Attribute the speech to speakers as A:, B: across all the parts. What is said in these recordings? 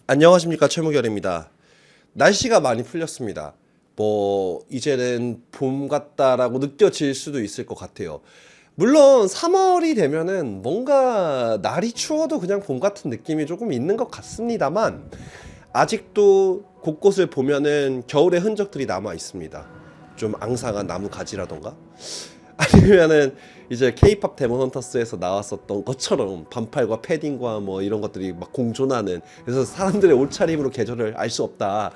A: 안녕하십니까, 최무결입니다. 날씨가 많이 풀렸습니다. 이제는 봄 같다라고 느껴질 수도 있을 것 같아요. 물론 3월이 되면은 뭔가 날이 추워도 그냥 봄 같은 느낌이 조금 있는 것 같습니다만, 아직도 곳곳을 보면은 겨울의 흔적들이 남아 있습니다. 좀 앙상한 나무 가지라던가, 아니면은 이제 K-팝 데몬 헌터스에서 나왔었던 것처럼 반팔과 패딩과 뭐 이런 것들이 막 공존하는, 그래서 사람들의 옷차림으로 계절을 알 수 없다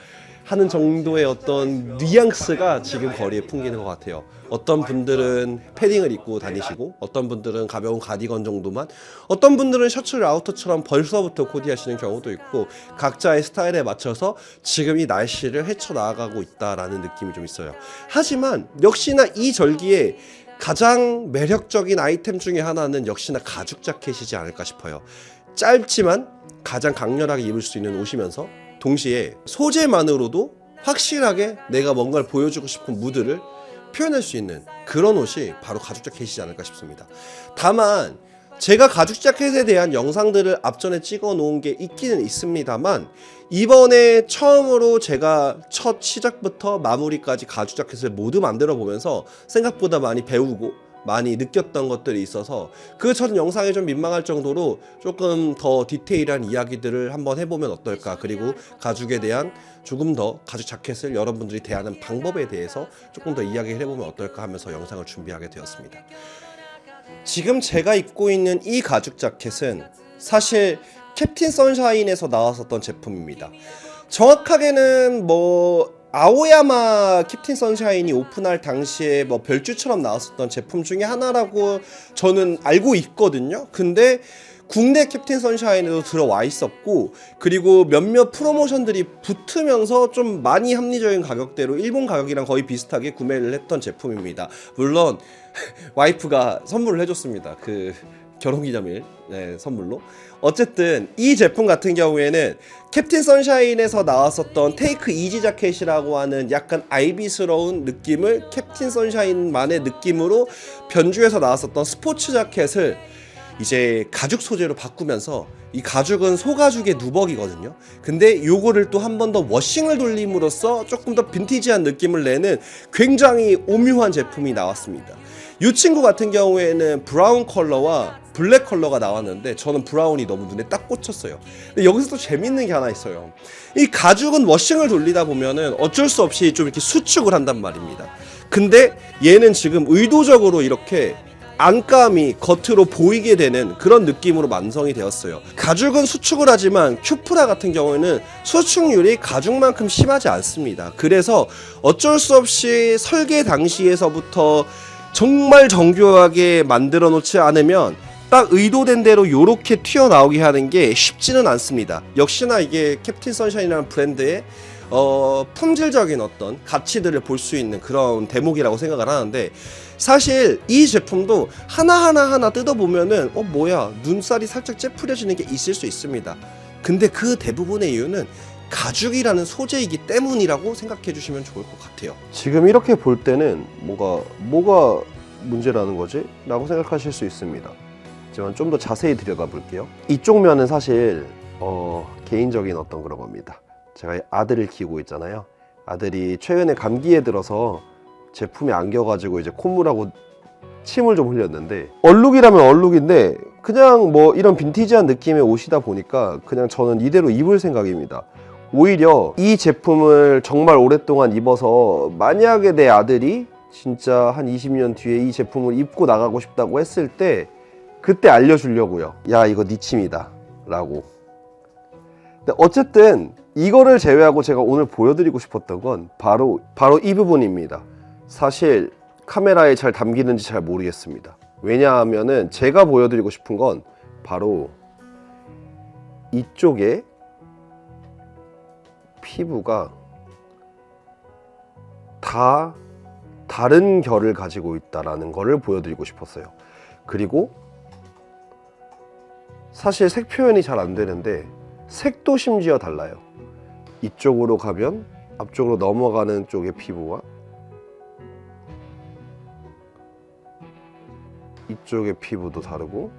A: 하는 정도의 어떤 뉘앙스가 지금 거리에 풍기는 것 같아요. 어떤 분들은 패딩을 입고 다니시고, 어떤 분들은 가벼운 가디건 정도만, 어떤 분들은 셔츠를 아우터처럼 벌써부터 코디하시는 경우도 있고, 각자의 스타일에 맞춰서 지금 이 날씨를 헤쳐나가고 있다라는 느낌이 좀 있어요. 하지만 역시나 이 절기에 가장 매력적인 아이템 중에 하나는 역시나 가죽 자켓이지 않을까 싶어요. 짧지만 가장 강렬하게 입을 수 있는 옷이면서 동시에 소재만으로도 확실하게 내가 뭔가를 보여주고 싶은 무드를 표현할 수 있는 그런 옷이 바로 가죽 자켓이지 않을까 싶습니다. 다만 제가 가죽 자켓에 대한 영상들을 앞전에 찍어 놓은 게 있기는 있습니다만, 이번에 처음으로 제가 첫 시작부터 마무리까지 가죽 자켓을 모두 만들어 보면서 생각보다 많이 배우고 많이 느꼈던 것들이 있어서 그 첫 영상이 좀 민망할 정도로 조금 더 디테일한 이야기들을 한번 해보면 어떨까, 그리고 가죽에 대한 조금 더 가죽 자켓을 여러분들이 대하는 방법에 대해서 조금 더 이야기를 해보면 어떨까 하면서 영상을 준비하게 되었습니다. 지금 제가 입고 있는 이 가죽 자켓은 사실 캡틴 선샤인에서 나왔었던 제품입니다. 정확하게는 아오야마 캡틴 선샤인이 오픈할 당시에 별주처럼 나왔었던 제품 중에 하나라고 저는 알고 있거든요. 근데 국내 캡틴 선샤인에도 들어와 있었고, 그리고 몇몇 프로모션들이 붙으면서 좀 많이 합리적인 가격대로 일본 가격이랑 거의 비슷하게 구매를 했던 제품입니다. 물론 와이프가 선물을 해줬습니다. 그 결혼기념일 선물로. 어쨌든 이 제품 같은 경우에는 캡틴 선샤인에서 나왔었던 테이크 이지 자켓이라고 하는 약간 아이비스러운 느낌을 캡틴 선샤인만의 느낌으로 변주해서 나왔었던 스포츠 자켓을 이제 가죽 소재로 바꾸면서, 이 가죽은 소가죽의 누벅이거든요. 근데 요거를 또 한 번 더 워싱을 돌림으로써 조금 더 빈티지한 느낌을 내는 굉장히 오묘한 제품이 나왔습니다. 이 친구 같은 경우에는 브라운 컬러와 블랙 컬러가 나왔는데 저는 브라운이 너무 눈에 딱 꽂혔어요. 근데 여기서 또 재밌는 게 하나 있어요. 이 가죽은 워싱을 돌리다 보면은 어쩔 수 없이 좀 이렇게 수축을 한단 말입니다. 근데 얘는 지금 의도적으로 이렇게 안감이 겉으로 보이게 되는 그런 느낌으로 완성이 되었어요. 가죽은 수축을 하지만 큐프라 같은 경우에는 수축률이 가죽만큼 심하지 않습니다. 그래서 어쩔 수 없이 설계 당시에서부터 정말 정교하게 만들어 놓지 않으면 딱 의도된 대로 요렇게 튀어나오게 하는 게 쉽지는 않습니다. 역시나 이게 캡틴 선샤인이라는 브랜드의 품질적인 어떤 가치들을 볼 수 있는 그런 대목이라고 생각을 하는데, 사실 이 제품도 하나하나 뜯어보면은 뭐야, 눈살이 살짝 찌푸려지는 게 있을 수 있습니다. 근데 그 대부분의 이유는 가죽이라는 소재이기 때문이라고 생각해 주시면 좋을 것 같아요. 지금 이렇게 볼 때는 뭐가 문제라는 거지? 라고 생각하실 수 있습니다. 하지만 좀 더 자세히 들여다 볼게요. 이쪽 면은 사실 개인적인 어떤 그런 겁니다. 제가 아들을 키우고 있잖아요. 아들이 최근에 감기에 들어서 제품이 안 껴가지고 이제 콧물하고 침을 좀 흘렸는데, 얼룩이라면 얼룩인데 그냥 이런 빈티지한 느낌의 옷이다 보니까 그냥 저는 이대로 입을 생각입니다. 오히려 이 제품을 정말 오랫동안 입어서 만약에 내 아들이 진짜 한 20년 뒤에 이 제품을 입고 나가고 싶다고 했을 때 그때 알려주려고요. 야, 이거 네 침이다 라고. 근데 어쨌든 이거를 제외하고 제가 오늘 보여드리고 싶었던 건 바로 이 부분입니다. 사실 카메라에 잘 담기는지 잘 모르겠습니다. 왜냐하면은 제가 보여드리고 싶은 건 바로 이쪽에 피부가 다 다른 결을 가지고 있다라는 거를 보여드리고 싶었어요. 그리고 사실 색 표현이 잘 안 되는데 색도 심지어 달라요. 이쪽으로 가면 앞쪽으로 넘어가는 쪽의 피부와 이쪽의 피부도 다르고,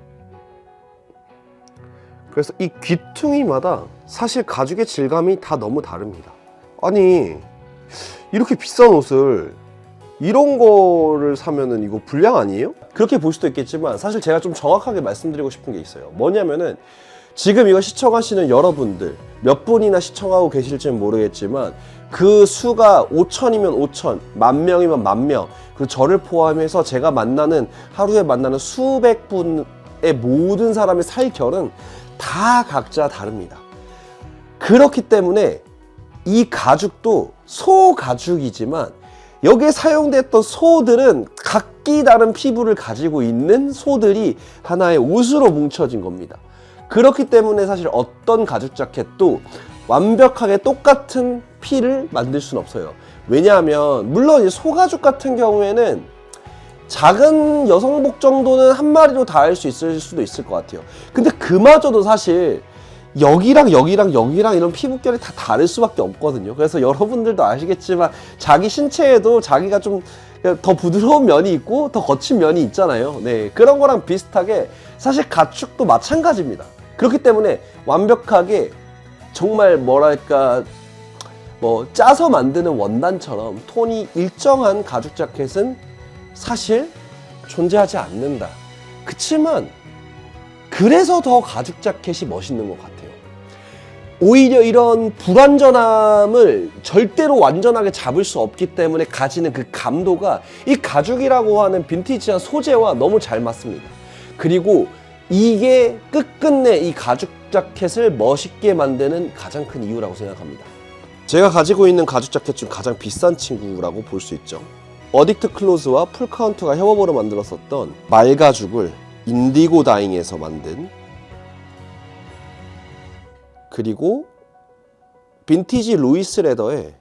A: 그래서 이 귀퉁이마다 사실 가죽의 질감이 다 너무 다릅니다. 아니 이렇게 비싼 옷을 이런 거를 사면은 이거 불량 아니에요? 그렇게 볼 수도 있겠지만 사실 제가 좀 정확하게 말씀드리고 싶은 게 있어요. 뭐냐면은 지금 이거 시청하시는 여러분들 몇 분이나 시청하고 계실지는 모르겠지만 그 수가 5천이면 5천, 10,000명이면 10,000명, 그 저를 포함해서 제가 하루에 만나는 수백 분의 모든 사람의 살결은 다 각자 다릅니다. 그렇기 때문에 이 가죽도 소 가죽이지만 여기에 사용됐던 소들은 각기 다른 피부를 가지고 있는 소들이 하나의 옷으로 뭉쳐진 겁니다. 그렇기 때문에 사실 어떤 가죽 자켓도 완벽하게 똑같은 피를 만들 수는 없어요. 왜냐하면 물론 소가죽 같은 경우에는 작은 여성복 정도는 한 마리로 다 할 수 있을 수도 있을 것 같아요. 근데 그마저도 사실 여기랑 이런 피부결이 다 다를 수밖에 없거든요. 그래서 여러분들도 아시겠지만 자기 신체에도 자기가 좀 더 부드러운 면이 있고 더 거친 면이 있잖아요. 네, 그런 거랑 비슷하게 사실 가축도 마찬가지입니다. 그렇기 때문에 완벽하게 정말 뭐랄까 짜서 만드는 원단처럼 톤이 일정한 가죽 자켓은 사실 존재하지 않는다. 그치만 그래서 더 가죽 자켓이 멋있는 것 같아요. 오히려 이런 불완전함을 절대로 완전하게 잡을 수 없기 때문에 가지는 그 감도가 이 가죽이라고 하는 빈티지한 소재와 너무 잘 맞습니다. 그리고 이게 끝끝내 이 가죽 자켓을 멋있게 만드는 가장 큰 이유라고 생각합니다. 제가 가지고 있는 가죽 자켓 중 가장 비싼 친구라고 볼 수 있죠. 어딕트 클로즈와 풀카운트가 협업으로 만들었었던 말가죽을 인디고 다잉에서 만든, 그리고 빈티지 루이스 레더의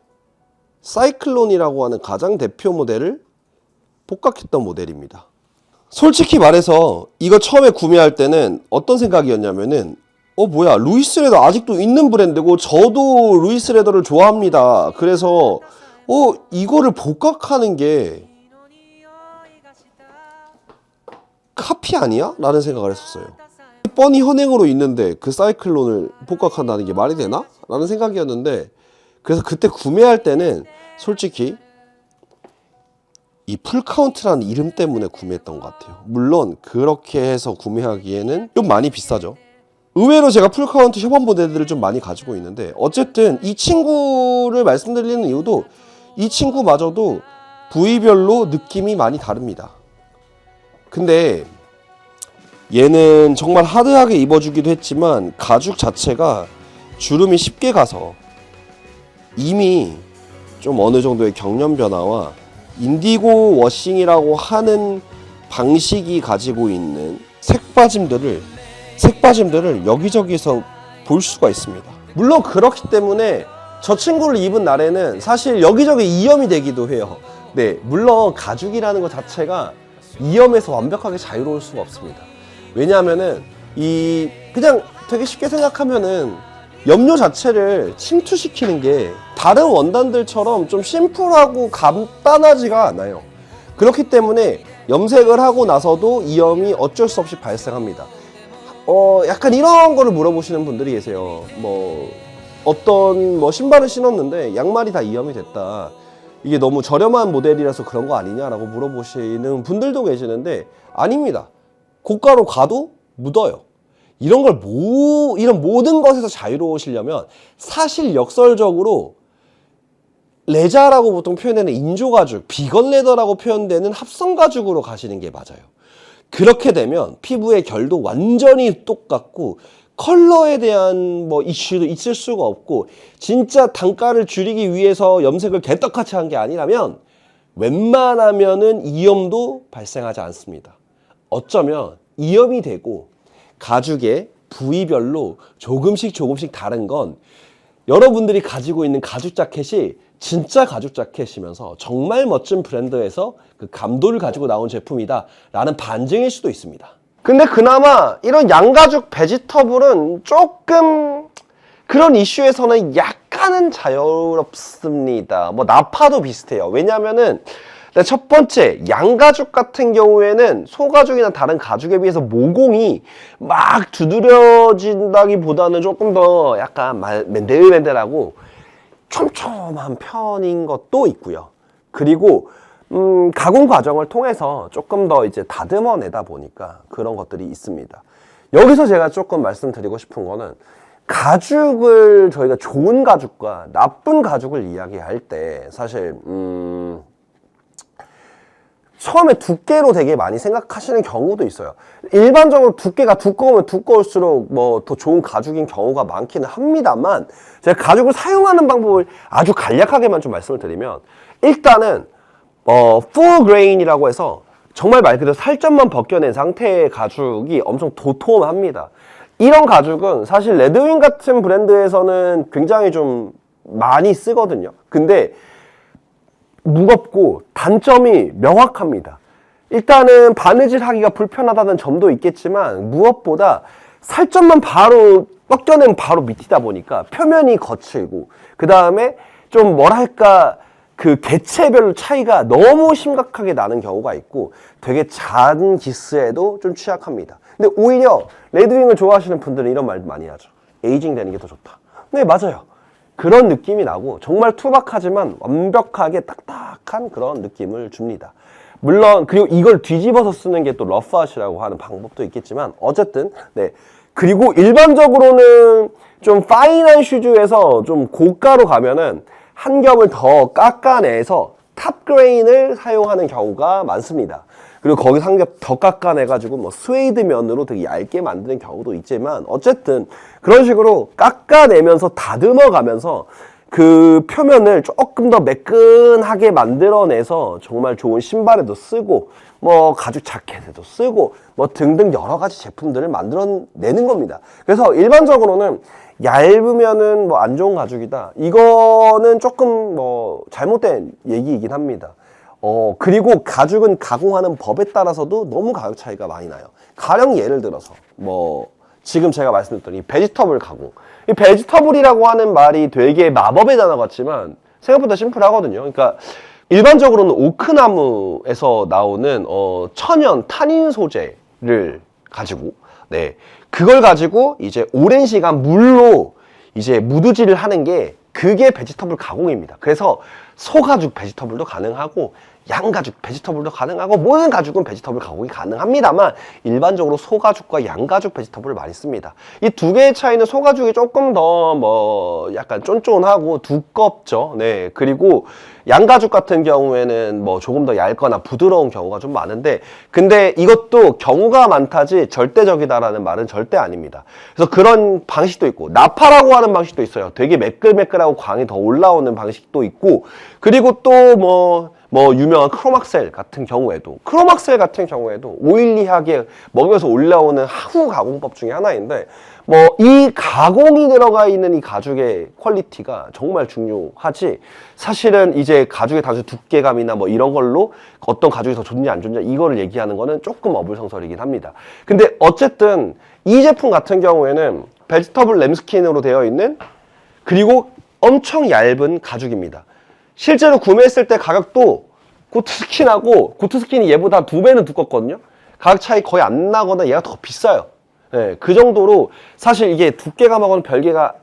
A: 사이클론이라고 하는 가장 대표 모델을 복각했던 모델입니다. 솔직히 말해서 이거 처음에 구매할 때는 어떤 생각이었냐면은 뭐야, 루이스 레더 아직도 있는 브랜드고 저도 루이스 레더를 좋아합니다. 그래서 이거를 복각하는 게 카피 아니야? 라는 생각을 했었어요. 뻔히 현행으로 있는데 그 사이클론을 복각한다는 게 말이 되나? 라는 생각이었는데, 그래서 그때 구매할 때는 솔직히 이 풀카운트라는 이름 때문에 구매했던 것 같아요. 물론 그렇게 해서 구매하기에는 좀 많이 비싸죠. 의외로 제가 풀카운트 협업 모델들을 좀 많이 가지고 있는데, 어쨌든 이 친구를 말씀드리는 이유도 이 친구마저도 부위별로 느낌이 많이 다릅니다. 근데 얘는 정말 하드하게 입어주기도 했지만 가죽 자체가 주름이 쉽게 가서 이미 좀 어느 정도의 경련 변화와 인디고 워싱이라고 하는 방식이 가지고 있는 색빠짐들을 여기저기서 볼 수가 있습니다. 물론 그렇기 때문에 저 친구를 입은 날에는 사실 여기저기 이염이 되기도 해요. 네, 물론 가죽이라는 것 자체가 이염에서 완벽하게 자유로울 수가 없습니다. 왜냐하면은 그냥 되게 쉽게 생각하면은 염료 자체를 침투시키는 게 다른 원단들처럼 좀 심플하고 간단하지가 않아요. 그렇기 때문에 염색을 하고 나서도 이염이 어쩔 수 없이 발생합니다. 약간 이런 거를 물어보시는 분들이 계세요. 어떤 신발을 신었는데 양말이 다 이염이 됐다. 이게 너무 저렴한 모델이라서 그런 거 아니냐라고 물어보시는 분들도 계시는데, 아닙니다. 고가로 가도 묻어요. 이런 모든 것에서 자유로우시려면 사실 역설적으로 레자라고 보통 표현되는 인조가죽, 비건 레더라고 표현되는 합성가죽으로 가시는 게 맞아요. 그렇게 되면 피부의 결도 완전히 똑같고 컬러에 대한 이슈도 있을 수가 없고, 진짜 단가를 줄이기 위해서 염색을 개떡같이 한 게 아니라면 웬만하면은 이염도 발생하지 않습니다. 어쩌면 이염이 되고 가죽의 부위별로 조금씩 다른 건 여러분들이 가지고 있는 가죽 자켓이 진짜 가죽 자켓이면서 정말 멋진 브랜드에서 그 감도를 가지고 나온 제품이다 라는 반증일 수도 있습니다. 근데 그나마 이런 양가죽 베지터블은 조금 그런 이슈에서는 약간은 자유롭습니다. 나파도 비슷해요. 왜냐면은
B: 근데 첫 번째, 양가죽 같은 경우에는 소가죽이나 다른 가죽에 비해서 모공이 막 두드려진다기보다는 조금 더 약간 맨들맨들하고 촘촘한 편인 것도 있고요. 그리고 가공 과정을 통해서 조금 더 이제 다듬어내다 보니까 그런 것들이 있습니다. 여기서 제가 조금 말씀드리고 싶은 거는 가죽을 저희가 좋은 가죽과 나쁜 가죽을 이야기할 때 사실 처음에 두께로 되게 많이 생각하시는 경우도 있어요. 일반적으로 두께가 두꺼우면 두꺼울수록 뭐 더 좋은 가죽인 경우가 많기는 합니다만 제가 가죽을 사용하는 방법을 아주 간략하게만 좀 말씀을 드리면 일단은 full grain이라고 해서 정말 말 그대로 살점만 벗겨낸 상태의 가죽이 엄청 도톰합니다. 이런 가죽은 사실 레드윙 같은 브랜드에서는 굉장히 좀 많이 쓰거든요. 근데 무겁고 단점이 명확합니다. 일단은 바느질 하기가 불편하다는 점도 있겠지만 무엇보다 살점만 바로 꺾여내면 바로 밑이다 보니까 표면이 거칠고 그 다음에 좀 뭐랄까 그 개체별로 차이가 너무 심각하게 나는 경우가 있고 되게 잔 기스에도 좀 취약합니다. 근데 오히려 레드윙을 좋아하시는 분들은 이런 말 많이 하죠. 에이징 되는 게 더 좋다. 네, 맞아요. 그런 느낌이 나고 정말 투박하지만 완벽하게 딱딱한 그런 느낌을 줍니다. 물론 그리고 이걸 뒤집어서 쓰는 게 또 러프아시라고 하는 방법도 있겠지만 어쨌든 네. 그리고 일반적으로는 좀 파인한 슈즈에서 좀 고가로 가면은 한 겹을 더 깎아내서 탑 그레인을 사용하는 경우가 많습니다. 그리고 거기서 한 겹 더 깎아내가지고 뭐 스웨이드 면으로 되게 얇게 만드는 경우도 있지만 어쨌든 그런 식으로 깎아내면서 다듬어가면서 그 표면을 조금 더 매끈하게 만들어내서 정말 좋은 신발에도 쓰고 뭐 가죽 자켓에도 쓰고 뭐 등등 여러 가지 제품들을 만들어내는 겁니다. 그래서 일반적으로는 얇으면은 뭐 안 좋은 가죽이다. 이거는 조금 뭐 잘못된 얘기이긴 합니다. 그리고 가죽은 가공하는 법에 따라서도 너무 가격 차이가 많이 나요. 가령 예를 들어서 뭐 지금 제가 말씀드렸던 이 베지터블 가공. 이 베지터블이라고 하는 말이 되게 마법의 단어 같지만 생각보다 심플하거든요. 그러니까 일반적으로는 오크나무에서 나오는 천연 탄닌 소재를 가지고 네. 그걸 가지고 이제 오랜 시간 물로 이제 무드질을 하는 게 그게 베지터블 가공입니다. 그래서 소가죽 베지터블도 가능하고 양가죽 베지터블도 가능하고 모든 가죽은 베지터블 가공이 가능합니다만 일반적으로 소가죽과 양가죽 베지터블을 많이 씁니다. 이 두 개의 차이는 소가죽이 조금 더 뭐 약간 쫀쫀하고 두껍죠. 네. 그리고 양가죽 같은 경우에는 뭐 조금 더 얇거나 부드러운 경우가 좀 많은데 근데 이것도 경우가 많다지 절대적이다라는 말은 절대 아닙니다. 그래서 그런 방식도 있고 나파라고 하는 방식도 있어요. 되게 매끌매끌하고 광이 더 올라오는 방식도 있고 그리고 또 뭐 유명한 크로막셀 같은 경우에도 오일리하게 먹여서 올라오는 하후 가공법 중에 하나인데 뭐 이 가공이 들어가 있는 이 가죽의 퀄리티가 정말 중요하지 사실은 이제 가죽의 단순 두께감이나 뭐 이런 걸로 어떤 가죽이 더 좋냐 안 좋냐 이거를 얘기하는 거는 조금 어불성설이긴 합니다. 근데 어쨌든 이 제품 같은 경우에는 베지터블 램스킨으로 되어 있는 그리고 엄청 얇은 가죽입니다. 실제로 구매했을 때 가격도 고트스킨이 얘보다 2배는 두껍거든요. 가격 차이 거의 안 나거나 얘가 더 비싸요. 네, 그 정도로 사실 이게 두께감하고는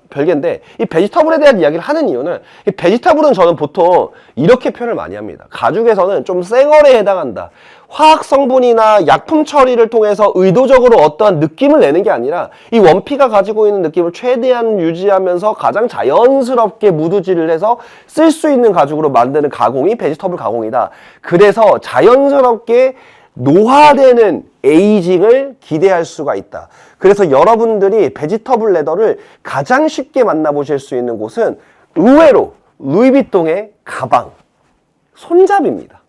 B: 별개인데 이 베지터블에 대한 이야기를 하는 이유는 이 베지터블은 저는 보통 이렇게 표현을 많이 합니다. 가죽에서는 좀 쌩얼에 해당한다. 화학 성분이나 약품 처리를 통해서 의도적으로 어떠한 느낌을 내는 게 아니라 이 원피가 가지고 있는 느낌을 최대한 유지하면서 가장 자연스럽게 무드질을 해서 쓸 수 있는 가죽으로 만드는 가공이 베지터블 가공이다. 그래서 자연스럽게 노화되는 에이징을 기대할 수가 있다. 그래서 여러분들이 베지터블 레더를 가장 쉽게 만나보실 수 있는 곳은 의외로 루이비통의 가방, 손잡이입니다.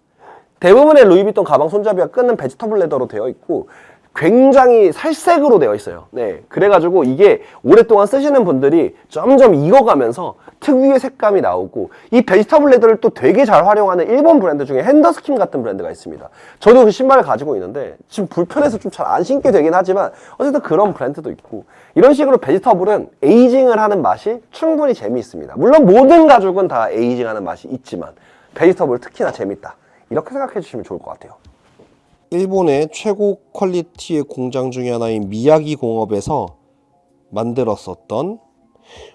B: 대부분의 루이비통 가방 손잡이가 끈은 베지터블 레더로 되어 있고 굉장히 살색으로 되어 있어요. 네, 그래가지고 이게 오랫동안 쓰시는 분들이 점점 익어가면서 특유의 색감이 나오고 이 베지터블 레더를 또 되게 잘 활용하는 일본 브랜드 중에 핸더스킨 같은 브랜드가 있습니다. 저도 그 신발을 가지고 있는데 지금 불편해서 좀 잘 안 신게 되긴 하지만 어쨌든 그런 브랜드도 있고 이런 식으로 베지터블은 에이징을 하는 맛이 충분히 재미있습니다. 물론 모든 가죽은 다 에이징하는 맛이 있지만 베지터블 특히나 재밌다. 이렇게 생각해 주시면 좋을 것 같아요.
A: 일본의 최고 퀄리티의 공장 중에 하나인 미야기 공업에서 만들었었던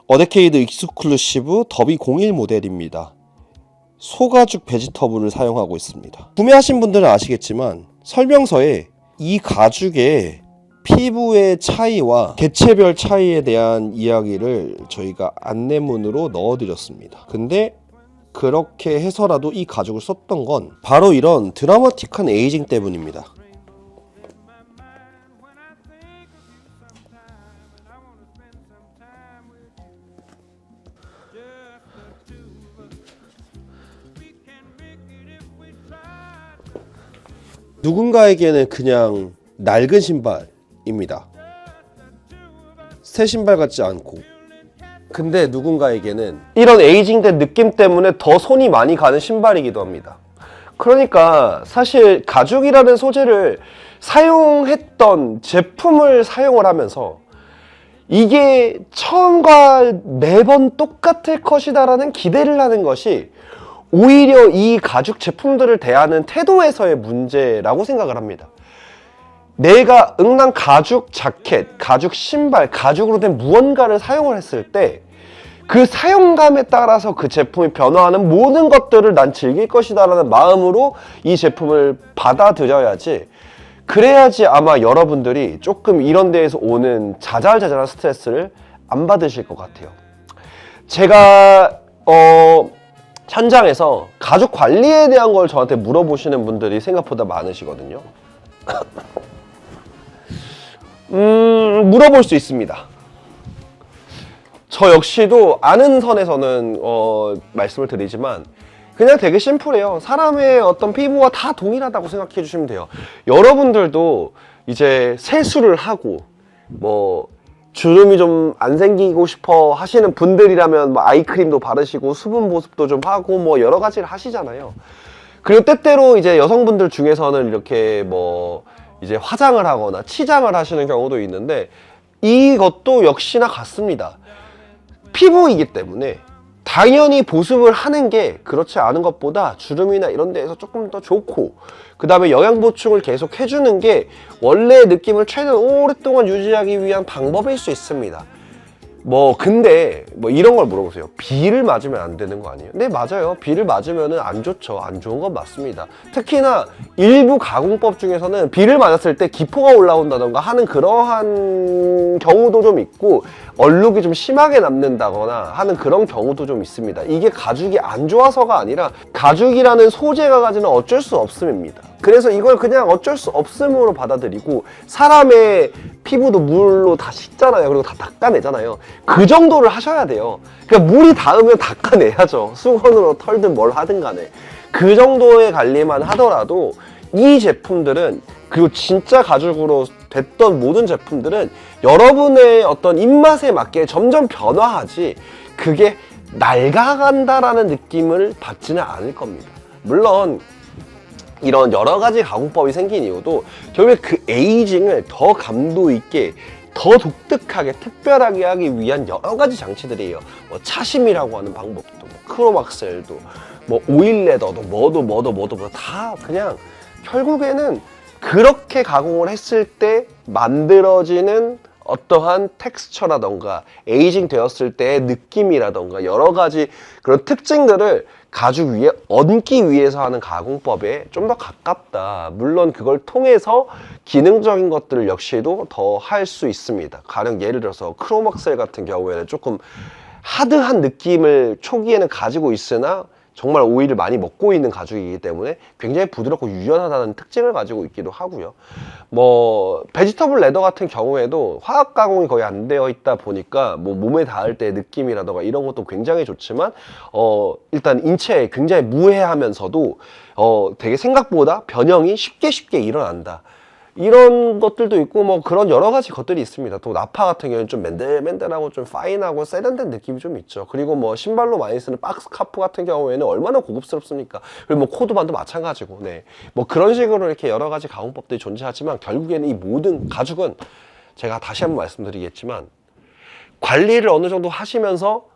A: 어데케이드 익스클루시브 더비 01 모델입니다. 소가죽 베지터블을 사용하고 있습니다. 구매하신 분들은 아시겠지만 설명서에 이 가죽의 피부의 차이와 개체별 차이에 대한 이야기를 저희가 안내문으로 넣어드렸습니다. 근데 그렇게 해서라도 이 가죽을 썼던 건 바로 이런 드라마틱한 에이징 때문입니다. 누군가에게는 그냥 낡은 신발입니다. 새 신발 같지 않고. 근데 누군가에게는
B: 이런 에이징된 느낌 때문에 더 손이 많이 가는 신발이기도 합니다. 그러니까 사실 가죽이라는 소재를 사용했던 제품을 사용을 하면서 이게 처음과 매번 똑같을 것이다라는 기대를 하는 것이 오히려 이 가죽 제품들을 대하는 태도에서의 문제라고 생각을 합니다. 내가 응당 가죽 자켓, 가죽 신발, 가죽으로 된 무언가를 사용을 했을 때 그 사용감에 따라서 그 제품이 변화하는 모든 것들을 난 즐길 것이다 라는 마음으로 이 제품을 받아들여야지, 그래야지 아마 여러분들이 조금 이런 데에서 오는 자잘자잘한 스트레스를 안 받으실 것 같아요. 제가 현장에서 가죽 관리에 대한 걸 저한테 물어보시는 분들이 생각보다 많으시거든요. 물어볼 수 있습니다. 저 역시도 아는 선에서는 말씀을 드리지만 그냥 되게 심플해요. 사람의 어떤 피부와 다 동일하다고 생각해 주시면 돼요. 여러분들도 이제 세수를 하고 뭐 주름이 좀 안 생기고 싶어 하시는 분들이라면 뭐 아이크림도 바르시고 수분 보습도 좀 하고 뭐 여러 가지를 하시잖아요. 그리고 때때로 이제 여성분들 중에서는 이렇게 뭐 이제 화장을 하거나 치장을 하시는 경우도 있는데 이것도 역시나 같습니다. 피부이기 때문에 당연히 보습을 하는 게 그렇지 않은 것보다 주름이나 이런 데에서 조금 더 좋고, 그 다음에 영양 보충을 계속 해주는 게 원래의 느낌을 최대한 오랫동안 유지하기 위한 방법일 수 있습니다. 근데 이런 걸 물어보세요. 비를 맞으면 안 되는 거 아니에요? 네, 맞아요. 비를 맞으면 안 좋죠. 안 좋은 건 맞습니다. 특히나 일부 가공법 중에서는 비를 맞았을 때 기포가 올라온다던가 하는 그러한 경우도 좀 있고, 얼룩이 좀 심하게 남는다거나 하는 그런 경우도 좀 있습니다. 이게 가죽이 안 좋아서가 아니라 가죽이라는 소재가 가지는 어쩔 수 없음입니다. 그래서 이걸 그냥 어쩔 수 없음으로 받아들이고, 사람의 피부도 물로 다 씻잖아요. 그리고 다 닦아내잖아요. 그 정도를 하셔야 돼요. 그러니까 물이 닿으면 닦아내야죠. 수건으로 털든 뭘 하든 간에. 그 정도의 관리만 하더라도 이 제품들은, 그리고 진짜 가죽으로 됐던 모든 제품들은 여러분의 어떤 입맛에 맞게 점점 변화하지 그게 낡아간다라는 느낌을 받지는 않을 겁니다. 물론 이런 여러 가지 가공법이 생긴 이유도 결국에 그 에이징을 더 감도 있게, 더 독특하게, 특별하게 하기 위한 여러 가지 장치들이에요. 차심이라고 하는 방법도, 크로막셀도, 오일 레더도, 뭐도 다 그냥 결국에는 그렇게 가공을 했을 때 만들어지는 어떠한 텍스처라던가 에이징 되었을 때의 느낌이라던가 여러 가지 그런 특징들을 가죽 위에 얹기 위해서 하는 가공법에 좀 더 가깝다. 물론 그걸 통해서 기능적인 것들을 역시도 더 할 수 있습니다. 가령 예를 들어서 크로막셀 같은 경우에는 조금 하드한 느낌을 초기에는 가지고 있으나 정말 오일을 많이 먹고 있는 가죽이기 때문에 굉장히 부드럽고 유연하다는 특징을 가지고 있기도 하고요. 베지터블 레더 같은 경우에도 화학 가공이 거의 안 되어 있다 보니까 몸에 닿을 때 느낌이라던가 이런 것도 굉장히 좋지만 일단 인체에 굉장히 무해하면서도 되게 생각보다 변형이 쉽게 일어난다. 이런 것들도 있고 그런 여러 가지 것들이 있습니다. 또 나파 같은 경우는 좀 맨들맨들하고 좀 파인하고 세련된 느낌이 좀 있죠. 그리고 신발로 많이 쓰는 박스 카프 같은 경우에는 얼마나 고급스럽습니까? 그리고 코드반도 마찬가지고, 네. 그런 식으로 이렇게 여러 가지 가공법들이 존재하지만 결국에는 이 모든 가죽은 제가 다시 한번 말씀드리겠지만 관리를 어느 정도 하시면서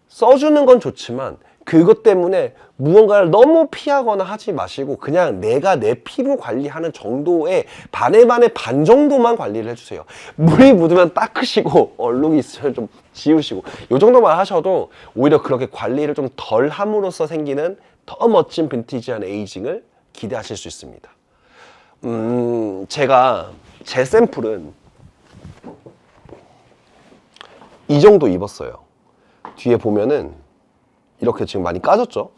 B: 써주는 건 좋지만 그것 때문에 무언가를 너무 피하거나 하지 마시고 그냥 내가 내 피부 관리하는 정도의 반의 반 정도만 관리를 해주세요. 물이 묻으면 닦으시고 얼룩이 있으면 좀 지우시고 이 정도만 하셔도 오히려 그렇게 관리를 좀 덜 함으로써 생기는 더 멋진 빈티지한 에이징을 기대하실 수 있습니다. 제가 제 샘플은 이 정도 입었어요. 뒤에 보면은 이렇게 지금 많이 까졌죠?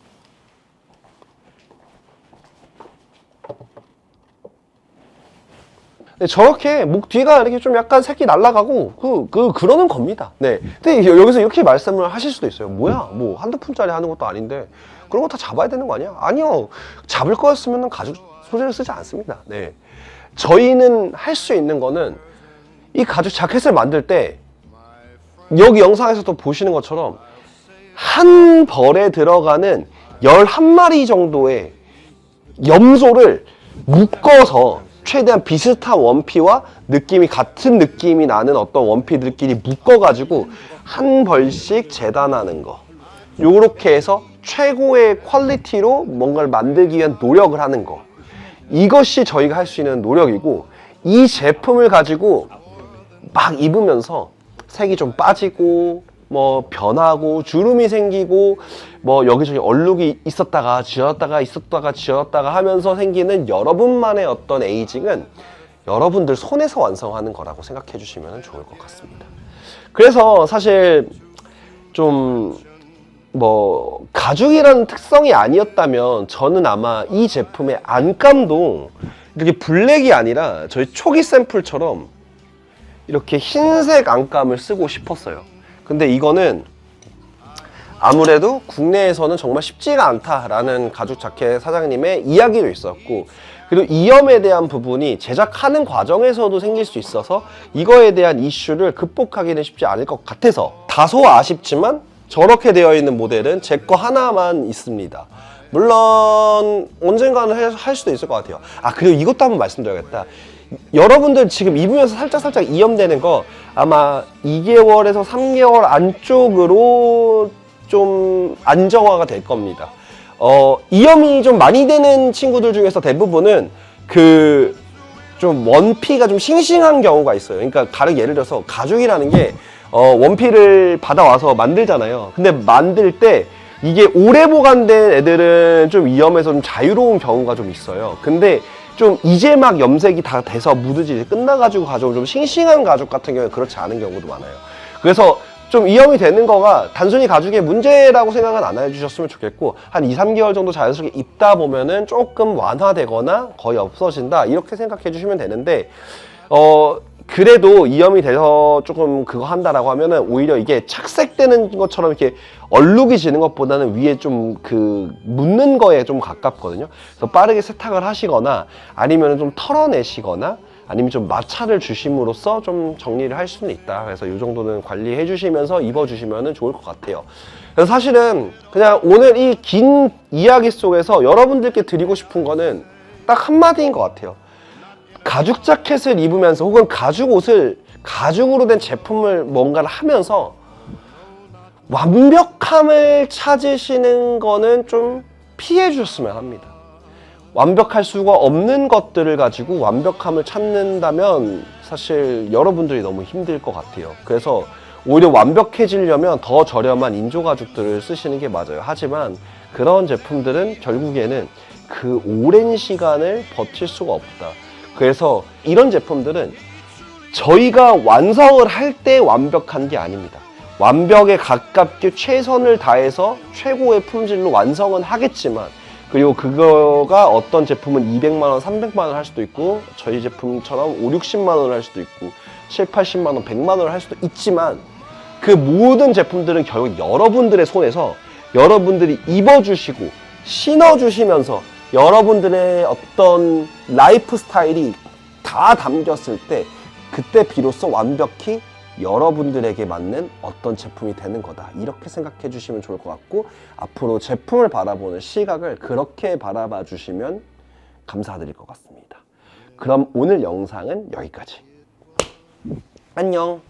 B: 네, 저렇게 목 뒤가 이렇게 좀 약간 색이 날아가고 그러는 겁니다. 네. 근데 여기서 이렇게 말씀을 하실 수도 있어요. 뭐야, 뭐 한두 푼짜리 하는 것도 아닌데 그런 거 다 잡아야 되는 거 아니야? 아니요. 잡을 거였으면 가죽 소재를 쓰지 않습니다. 네. 저희는 할 수 있는 거는 이 가죽 자켓을 만들 때 여기 영상에서도 보시는 것처럼 한 벌에 들어가는 11마리 정도의 염소를 묶어서 최대한 비슷한 원피와 느낌이 같은 느낌이 나는 어떤 원피들끼리 묶어가지고 한 벌씩 재단하는 거. 요렇게 해서 최고의 퀄리티로 뭔가를 만들기 위한 노력을 하는 거. 이것이 저희가 할 수 있는 노력이고 이 제품을 가지고 막 입으면서 색이 좀 빠지고 뭐 변하고 주름이 생기고 뭐 여기저기 얼룩이 있었다가 지웠다가 하면서 생기는 여러분만의 어떤 에이징은 여러분들 손에서 완성하는 거라고 생각해 주시면 좋을 것 같습니다. 그래서 사실 좀 뭐 가죽이라는 특성이 아니었다면 저는 아마 이 제품의 안감도 이렇게 블랙이 아니라 저희 초기 샘플처럼 이렇게 흰색 안감을 쓰고 싶었어요. 근데 이거는 아무래도 국내에서는 정말 쉽지가 않다라는 가죽 자켓 사장님의 이야기도 있었고 그리고 이염에 대한 부분이 제작하는 과정에서도 생길 수 있어서 이거에 대한 이슈를 극복하기는 쉽지 않을 것 같아서 다소 아쉽지만 저렇게 되어 있는 모델은 제 거 하나만 있습니다. 물론 언젠가는 할 수도 있을 것 같아요. 아 그리고 이것도 한번 말씀드려야겠다. 여러분들 지금 입으면서 살짝 이염되는 거 아마 2개월에서 3개월 안쪽으로 좀 안정화가 될 겁니다. 이염이 좀 많이 되는 친구들 중에서 대부분은 좀 원피가 좀 싱싱한 경우가 있어요. 그러니까 예를 들어서 가죽이라는 게 원피를 받아와서 만들잖아요. 근데 만들 때 이게 오래 보관된 애들은 좀 이염에서 좀 자유로운 경우가 좀 있어요. 근데 좀 이제 막 염색이 다 돼서 묻으지 끝나가지고 가져온 좀 싱싱한 가죽 같은 경우에 그렇지 않은 경우도 많아요. 그래서 좀 이염이 되는 거가 단순히 가죽의 문제라고 생각은 안 해주셨으면 좋겠고 한 2, 3개월 정도 자연스럽게 입다 보면은 조금 완화되거나 거의 없어진다 이렇게 생각해 주시면 되는데 그래도 이염이 돼서 조금 그거 한다라고 하면은 오히려 이게 착색되는 것처럼 이렇게 얼룩이 지는 것보다는 위에 좀 묻는 거에 좀 가깝거든요. 그래서 빠르게 세탁을 하시거나 아니면 좀 털어내시거나 아니면 좀 마찰을 주심으로써 좀 정리를 할 수는 있다. 그래서 이 정도는 관리해 주시면서 입어 주시면 좋을 것 같아요. 그래서 사실은 그냥 오늘 이 긴 이야기 속에서 여러분들께 드리고 싶은 거는 딱 한마디인 것 같아요. 가죽 자켓을 입으면서 혹은 가죽 옷을 가죽으로 된 제품을 뭔가를 하면서 완벽함을 찾으시는 거는 좀 피해 주셨으면 합니다. 완벽할 수가 없는 것들을 가지고 완벽함을 찾는다면 사실 여러분들이 너무 힘들 것 같아요. 그래서 오히려 완벽해지려면 더 저렴한 인조 가죽들을 쓰시는 게 맞아요. 하지만 그런 제품들은 결국에는 그 오랜 시간을 버틸 수가 없다. 그래서 이런 제품들은 저희가 완성을 할 때 완벽한 게 아닙니다. 완벽에 가깝게 최선을 다해서 최고의 품질로 완성은 하겠지만 그리고 그거가 어떤 제품은 200만 원, 300만 원 할 수도 있고 저희 제품처럼 5, 60만 원을 할 수도 있고 7, 80만 원, 100만 원을 할 수도 있지만 그 모든 제품들은 결국 여러분들의 손에서 여러분들이 입어주시고 신어주시면서 여러분들의 어떤 라이프 스타일이 다 담겼을 때 그때 비로소 완벽히 여러분들에게 맞는 어떤 제품이 되는 거다 이렇게 생각해 주시면 좋을 것 같고 앞으로 제품을 바라보는 시각을 그렇게 바라봐 주시면 감사드릴 것 같습니다. 그럼 오늘 영상은 여기까지. 안녕.